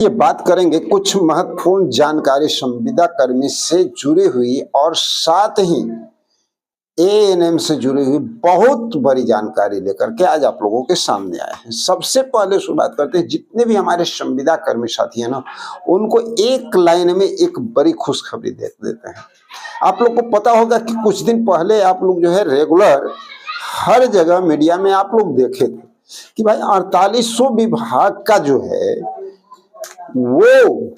ये बात करेंगे कुछ महत्वपूर्ण जानकारी संविदा कर्मी से जुड़ी हुई और साथ ही एएनएम से जुड़ी हुई बहुत बड़ी जानकारी लेकर के आज आप लोगों के सामने आए हैं। सबसे पहले शुरुआत करते हैं, जितने भी हमारे संविदा कर्मी साथी हैं ना, उनको एक लाइन में एक बड़ी खुशखबरी दे देते हैं। आप लोग को पता होगा कि कुछ दिन पहले आप लोग जो है रेगुलर हर जगह मीडिया में आप लोग देखे थे कि भाई 4800 विभाग का जो है वो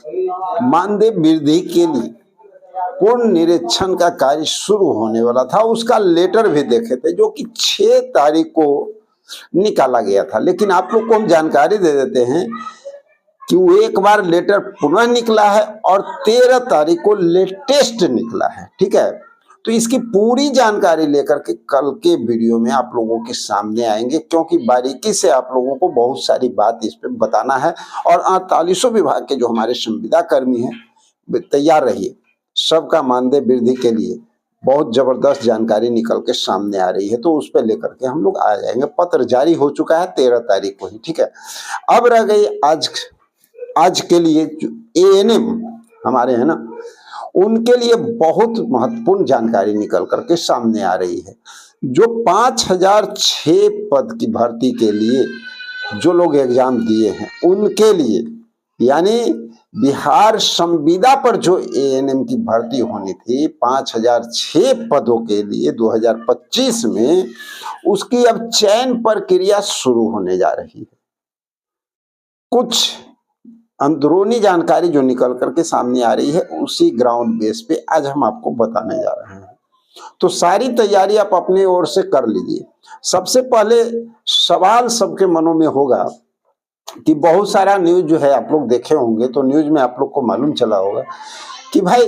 मानदेय वृद्धि के लिए पूर्ण निरीक्षण का कार्य शुरू होने वाला था। उसका लेटर भी देखे थे जो कि 6 तारीख को निकाला गया था। लेकिन आप लोग को हम जानकारी दे देते हैं कि वो एक बार लेटर पुनः निकला है और 13 तारीख को लेटेस्ट निकला है। ठीक है, तो इसकी पूरी जानकारी लेकर के कल के वीडियो में आप लोगों के सामने आएंगे, क्योंकि बारीकी से आप लोगों को बहुत सारी बात इस पे बताना है। और 4800 विभाग के जो हमारे संविदा कर्मी हैं, तैयार रहिए। सबका मानदेय वृद्धि के लिए बहुत जबरदस्त जानकारी निकल के सामने आ रही है, तो उस पर लेकर के हम लोग आ जाएंगे। पत्र जारी हो चुका है 13 तारीख को ही। ठीक है, अब रह गई आज के लिए एएनएम हमारे हैं ना, उनके लिए बहुत महत्वपूर्ण जानकारी निकल करके सामने आ रही है। जो 5006 पद की भर्ती के लिए जो लोग एग्जाम दिए हैं उनके लिए, यानी बिहार संविदा पर जो एएनएम की भर्ती होनी थी 5006 पदों के लिए 2025 में, उसकी अब चयन प्रक्रिया शुरू होने जा रही है। कुछ अंदरूनी जानकारी जो निकल करके सामने आ रही है, उसी ग्राउंड बेस पे आज हम आपको बताने जा रहे हैं। तो सारी तैयारी आप अपने ओर से कर लीजिए। सबसे पहले सवाल सबके मनों में होगा कि बहुत सारा न्यूज जो है आप लोग देखे होंगे, तो न्यूज में आप लोग को मालूम चला होगा कि भाई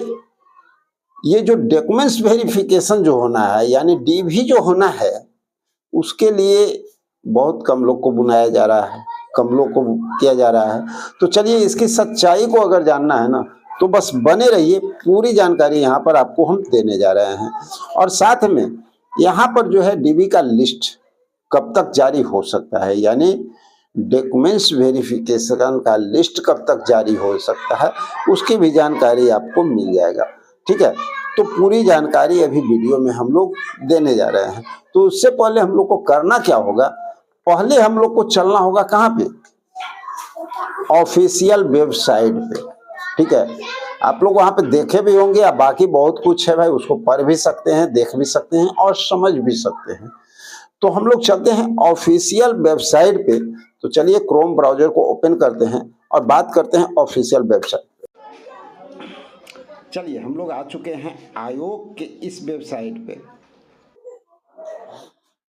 ये जो डॉक्यूमेंट्स वेरिफिकेशन जो होना है, यानी डीवी जो होना है, उसके लिए बहुत कम लोग को बुलाया जा रहा है, कम लोग को किया जा रहा है। तो चलिए, इसकी सच्चाई को अगर जानना है ना, तो बस बने रहिए। पूरी जानकारी यहाँ पर आपको हम देने जा रहे हैं। और साथ में यहाँ पर जो है डीवी का लिस्ट कब तक जारी हो सकता है, यानी डॉक्यूमेंट्स वेरिफिकेशन का लिस्ट कब तक जारी हो सकता है, उसकी भी जानकारी आपको मिल जाएगा। ठीक है, तो पूरी जानकारी अभी वीडियो में हम लोग देने जा रहे हैं। तो उससे पहले हम लोग को करना क्या होगा, पहले हम लोग को चलना होगा कहाँ पे, ऑफिशियल वेबसाइट पे। ठीक है, आप लोग वहां पे देखे भी होंगे, या बाकी बहुत कुछ है भाई, उसको पढ़ भी सकते हैं, देख भी सकते हैं और समझ भी सकते हैं। तो हम लोग चलते हैं ऑफिशियल वेबसाइट पे। तो चलिए, क्रोम ब्राउजर को ओपन करते हैं और बात करते हैं ऑफिशियल वेबसाइट। चलिए, हम लोग आ चुके हैं आयोग के इस वेबसाइट पे।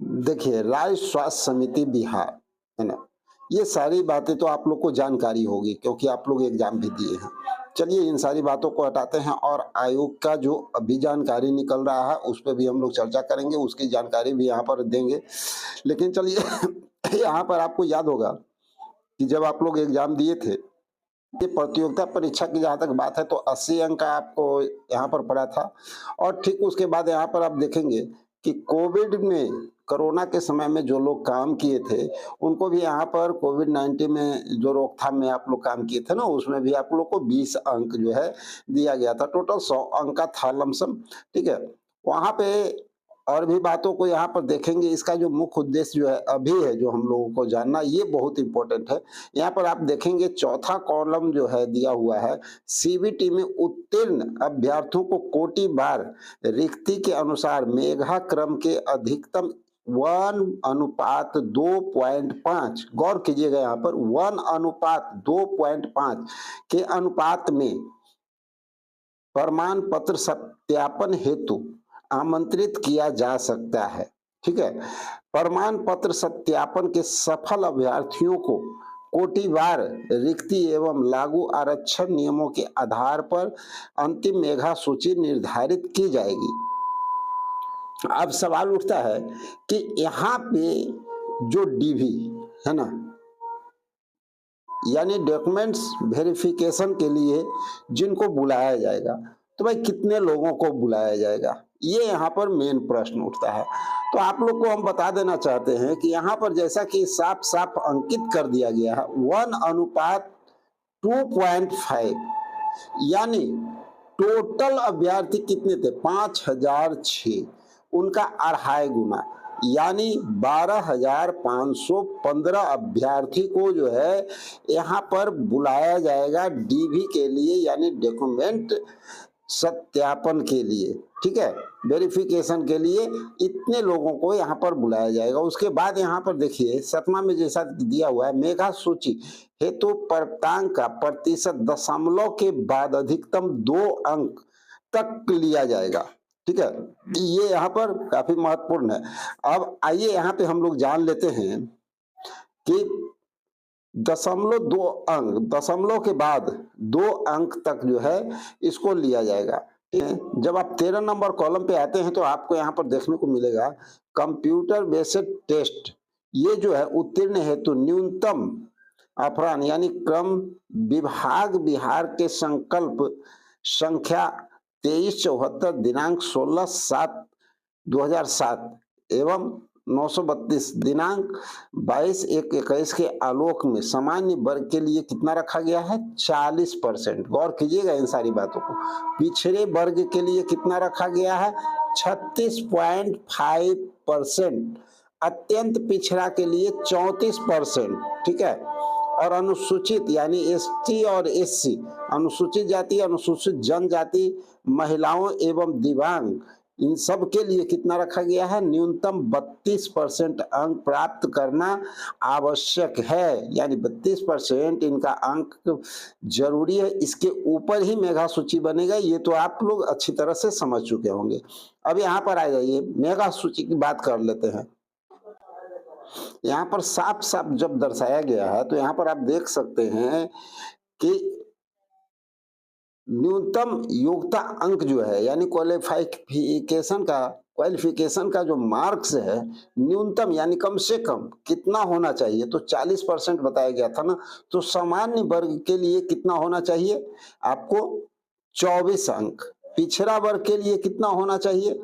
देखिए, राज्य स्वास्थ्य समिति बिहार है ना, ये सारी बातें तो आप लोग को जानकारी होगी क्योंकि आप लोग एग्जाम भी दिए हैं। चलिए, इन सारी बातों को हटाते हैं और आयोग का जो अभी जानकारी निकल रहा है उस पर भी हम लोग चर्चा करेंगे, उसकी जानकारी भी यहाँ पर देंगे। लेकिन चलिए यहाँ पर आपको याद होगा कि जब आप लोग एग्जाम दिए थे, ये प्रतियोगिता परीक्षा की जहाँ तक बात है, तो 80 अंक का आपको यहाँ पर पड़ा था। और ठीक उसके बाद यहाँ पर आप देखेंगे कि कोविड में, कोरोना के समय में जो लोग काम किए थे, उनको भी यहाँ पर कोविड-19 में जो रोकथाम में आप लोग काम किए थे ना, उसमें भी आप लोग को 20 अंक जो है दिया गया था। टोटल 100 अंक का था लमसम। ठीक है, वहाँ पे और भी बातों को यहाँ पर देखेंगे। इसका जो मुख्य उद्देश्य जो है अभी है, जो हम लोगों को जानना, ये बहुत इंपॉर्टेंट है। यहाँ पर आप देखेंगे चौथा कॉलम जो है दिया हुआ है, सीबीटी में उत्तीर्ण अभ्यर्थियों को कोटि बार रिक्ति के अनुसार मेधा क्रम के अधिकतम 1:2.5, गौर कीजिएगा यहाँ पर 1:2.5 के अनुपात में प्रमाण पत्र सत्यापन हेतु आमंत्रित किया जा सकता है। ठीक है, प्रमाण पत्र सत्यापन के सफल अभ्यर्थियों को कोटिवार रिक्ति एवं लागू आरक्षण नियमों के आधार पर अंतिम मेधा सूची निर्धारित की जाएगी। अब सवाल उठता है कि यहाँ पे जो डीवी है ना, यानी डॉक्यूमेंट्स वेरिफिकेशन के लिए जिनको बुलाया जाएगा, तो भाई कितने लोगों को बुलाया जाएगा, ये यहाँ पर मेन प्रश्न उठता है। तो आप लोग को हम बता देना चाहते हैं कि यहाँ पर जैसा कि साफ साफ अंकित कर दिया गया है, 1:2 2.5, यानी टोटल अभ्यर्थी कितने थे 5006, उनका 2.5 गुना, यानी 12,515 अभ्यर्थी को जो है यहाँ पर बुलाया जाएगा डीवी के लिए, यानी डॉक्यूमेंट सत्यापन के लिए, ठीक है, वेरिफिकेशन के लिए इतने लोगों को यहाँ पर बुलाया जाएगा। उसके बाद यहाँ पर देखिए 7वां में जैसा दिया हुआ है, मेधा सूची हेतु प्राप्तांक का प्रतिशत दशमलव के बाद अधिकतम 2 अंक तक लिया जाएगा, ठीक है, ये यहाँ पर काफी महत्वपूर्ण है। अब आइए यहाँ पे हम लोग जान लेते हैं कि 0.2 अंक, दशमलव के बाद 2 अंक तक जो है इसको लिया जाएगा, ठीक है। जब आप 13 नंबर कॉलम पे आते हैं तो आपको यहाँ पर देखने को मिलेगा कंप्यूटर बेस्ड टेस्ट, ये जो है उत्तीर्ण हेतु न्यूनतम अफरान यानी क्रम विभाग बिहार के संकल्प संख्या 2374 दिनांक 16/7/2007 एवं 932 दिनांक 22/1/21 के आलोक में सामान्य वर्ग के लिए कितना रखा गया है 40%। गौर कीजिएगा इन सारी बातों को। पिछड़े वर्ग के लिए कितना रखा गया है 36.5%, अत्यंत पिछड़ा के लिए 34%, ठीक है, और अनुसूचित यानी एसटी और एससी, अनुसूचित जाति, अनुसूचित जनजाति, महिलाओं एवं दिव्यांग, इन सब के लिए कितना रखा गया है न्यूनतम 32% अंक प्राप्त करना आवश्यक है, यानी 32% इनका अंक जरूरी है। इसके ऊपर ही मेगा सूची बनेगा, ये तो आप लोग अच्छी तरह से समझ चुके होंगे। अब यहाँ पर आ जाइए, मेगा सूची की बात कर लेते हैं। यहाँ पर साफ साफ जब दर्शाया गया है तो यहाँ पर आप देख सकते हैं कि न्यूनतम योग्यता अंक जो है यानी क्वालिफिकेशन का जो मार्क्स है न्यूनतम यानी कम से कम कितना होना चाहिए, तो 40% बताया गया था ना, तो सामान्य वर्ग के लिए कितना होना चाहिए आपको 24 अंक, पिछड़ा वर्ग के लिए कितना होना चाहिए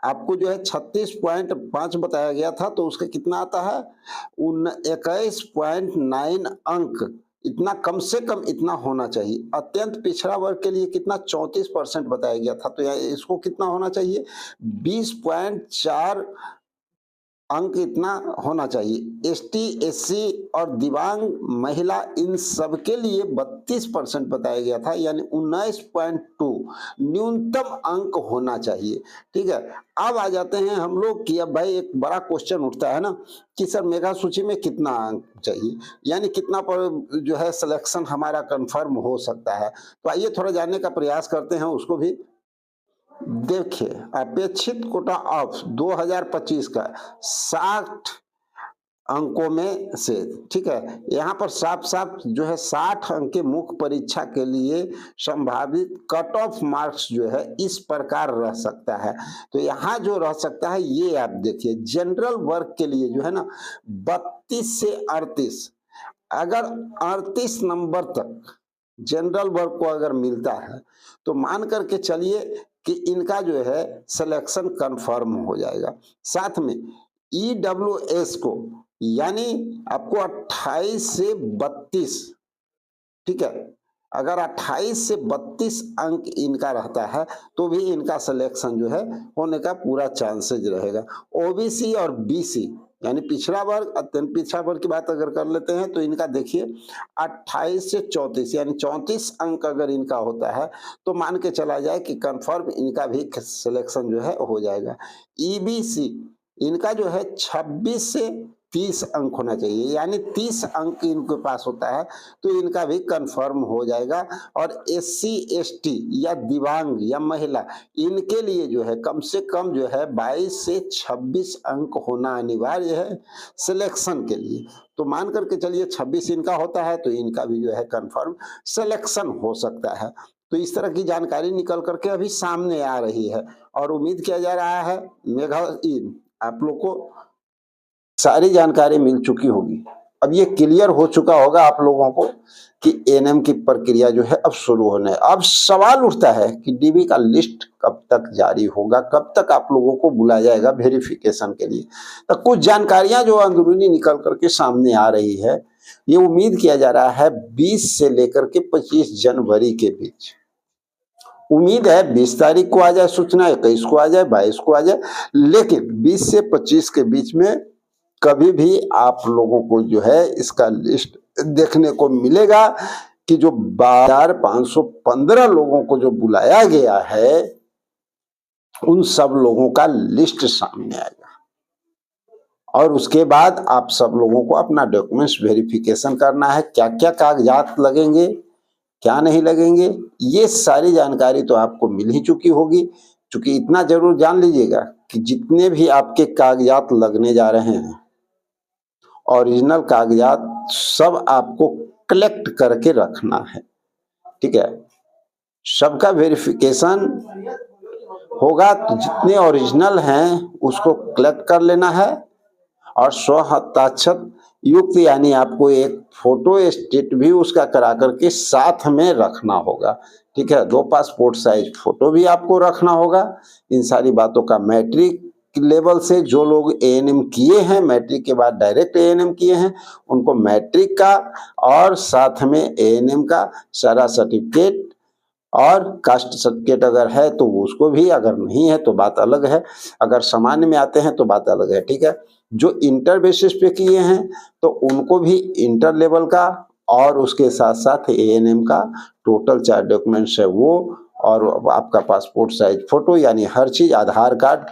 आपको जो है 36.5 बताया गया था, तो उसका कितना आता है 21.9 अंक, इतना कम से कम इतना होना चाहिए। अत्यंत पिछड़ा वर्ग के लिए कितना 34% बताया गया था, तो इसको कितना होना चाहिए 20.4 अंक इतना होना चाहिए। एसटी एससी और दिव्यांग महिला इन सब के लिए 32% बताया गया था, यानी 19.2 न्यूनतम अंक होना चाहिए, ठीक है। अब आ जाते हैं हम लोग कि अब भाई एक बड़ा क्वेश्चन उठता है ना कि सर मेगा सूची में कितना अंक चाहिए, यानी कितना पर जो है सिलेक्शन हमारा कंफर्म हो सकता है। तो आइए थोड़ा जानने का प्रयास करते हैं उसको भी। देखिए अपेक्षित कोटा ऑफ 2025 का 60 अंकों में से, ठीक है, यहाँ पर साफ साफ जो है 60 अंक के मुख्य परीक्षा के लिए संभावित कट ऑफ मार्क्स जो है इस प्रकार रह सकता है। तो यहाँ जो रह सकता है ये आप देखिए, जनरल वर्ग के लिए जो है ना 32 से 38, अगर 38 नंबर तक जनरल वर्ग को अगर मिलता है तो मान करके चलिए कि इनका जो है सिलेक्शन कंफर्म हो जाएगा। साथ में ईडब्ल्यूएस को यानी आपको 28 से 32, ठीक है, अगर 28 से 32 अंक इनका रहता है तो भी इनका सिलेक्शन जो है होने का पूरा चांसेज रहेगा। ओबीसी और बीसी यानी पिछड़ा वर्ग, अत्यंत पिछड़ा वर्ग की बात अगर कर लेते हैं तो इनका देखिए 28 से 34 यानी 34 अंक अगर इनका होता है तो मान के चला जाए कि कंफर्म इनका भी सिलेक्शन जो है हो जाएगा। ईबीसी इनका जो है 26 से 30 अंक होना चाहिए, यानी 30 अंक इनके पास होता है तो इनका भी कंफर्म हो जाएगा। और एससी एसटी या दिव्यांग या महिला इनके लिए जो है कम से कम जो है 22 से 26 अंक होना अनिवार्य है सिलेक्शन के लिए। तो मान करके चलिए 26 इनका होता है तो इनका भी जो है कंफर्म सिलेक्शन हो सकता है। तो इस तरह की जानकारी निकल करके अभी सामने आ रही है और उम्मीद किया जा रहा है मेगा आप लोग को सारी जानकारी मिल चुकी होगी। अब ये क्लियर हो चुका होगा आप लोगों को कि एएनएम की प्रक्रिया जो है अब शुरू होने है। अब सवाल उठता है कि डीबी का लिस्ट कब तक जारी होगा, कब तक आप लोगों को बुलाया जाएगा वेरिफिकेशन के लिए। तो कुछ जानकारियां जो अंदरूनी निकल करके सामने आ रही है ये उम्मीद किया जा रहा है 20 से लेकर के 25 जनवरी के बीच। उम्मीद है 20 तारीख को आ जाए सूचना, 21 को आ जाए, 22 को आ जाए, लेकिन 20 से 25 के बीच में कभी भी आप लोगों को जो है इसका लिस्ट देखने को मिलेगा कि जो 12,515 लोगों को जो बुलाया गया है उन सब लोगों का लिस्ट सामने आएगा। और उसके बाद आप सब लोगों को अपना डॉक्यूमेंट्स वेरिफिकेशन करना है, क्या क्या कागजात लगेंगे, क्या नहीं लगेंगे, ये सारी जानकारी तो आपको मिल ही चुकी होगी। क्योंकि इतना जरूर जान लीजिएगा कि जितने भी आपके कागजात लगने जा रहे हैं, ओरिजिनल कागजात सब आपको कलेक्ट करके रखना है, ठीक है। सबका वेरिफिकेशन होगा तो जितने ओरिजिनल हैं उसको कलेक्ट कर लेना है और स्वहस्ताक्षर युक्त यानी आपको एक फोटो स्टेट भी उसका करा करके साथ में रखना होगा, ठीक है। 2 पासपोर्ट साइज फोटो भी आपको रखना होगा। इन सारी बातों का मैट्रिक लेवल से जो लोग एएनएम किए हैं, मैट्रिक के बाद डायरेक्ट एएनएम किए हैं, उनको मैट्रिक का और साथ में एएनएम का सारा सर्टिफिकेट और कास्ट सर्टिफिकेट अगर है तो उसको भी, अगर नहीं है तो बात अलग है, अगर सामान्य में आते हैं तो बात अलग है, ठीक है। जो इंटर बेसिस पे किए हैं तो उनको भी इंटर लेवल का और उसके साथ साथ एएनएम का टोटल 4 डॉक्यूमेंट्स है वो, और आपका पासपोर्ट साइज फोटो यानी हर चीज, आधार कार्ड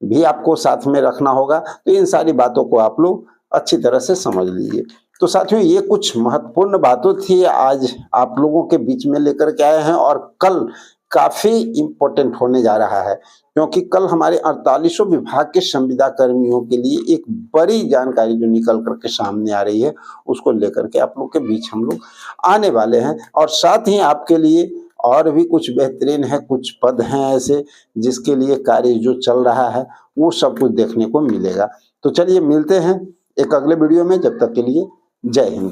भी आपको साथ में रखना होगा। तो इन सारी बातों को आप लोग अच्छी तरह से समझ लीजिए। तो साथियों ये कुछ महत्वपूर्ण बातें थी आज आप लोगों के बीच में लेकर के आए हैं, और कल काफी इम्पोर्टेंट होने जा रहा है क्योंकि कल हमारे 48 विभाग के संविदा कर्मियों के लिए एक बड़ी जानकारी जो निकल करके सामने आ रही है उसको लेकर के आप लोग के बीच हम लोग आने वाले हैं। और साथ ही आपके लिए और भी कुछ बेहतरीन है, कुछ पद हैं ऐसे जिसके लिए कार्य जो चल रहा है वो सब कुछ देखने को मिलेगा। तो चलिए मिलते हैं एक अगले वीडियो में, जब तक के लिए जय हिंद।